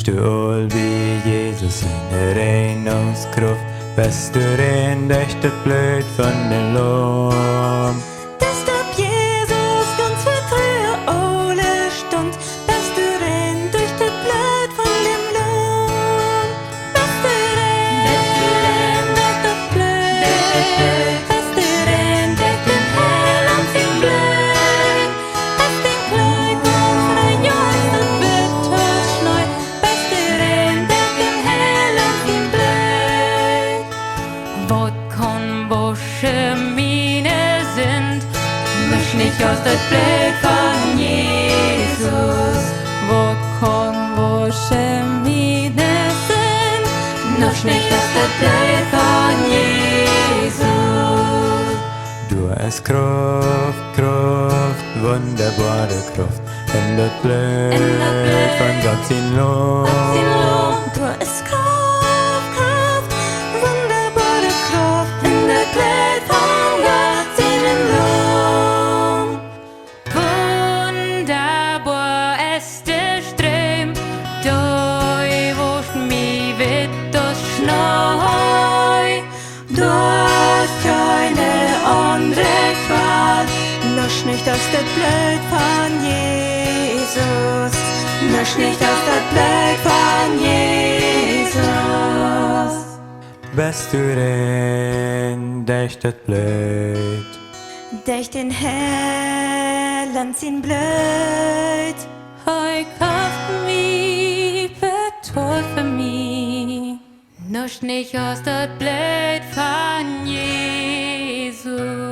Bist du all wie Jesus in der Reinungskraft? Bist du rein, echt das Blut von dem Lohn? Das ob Jesus ganz vertreu alle Stund. Bist du rein durch das Blut von dem Lohn? Bist du rein durch das Blut? Bist du rein durch den Heil und den Blut? Bist den Kleid von frei und bitter schneu? Bist du rein durch den Heil und den Blut? Wat kann wasche meine sind? Misch nicht aus das Blut von Jesus. Wat kann wasche meine sind? Misch nicht aus das Blut von Jesus. Du hast Kraft, Kraft, wunderbare Kraft. In das Blut von Gott sein Lohn. Du hast Kraft, Kraft, wunderbare Kraft in der Blut von Gott seinen Lohn. Wunderbar ist der Ström, du mich mit das Schnee. Du hast keine andere Qual, lösch nicht aus der Blut von Jesus. Lösch nicht aus der Blut von Jesus. Bist du rein, durch das Blut? Durch den hellen sin Blut. Hei kauft mich, betot für mich. Lösch nicht aus der Blut von Jesus.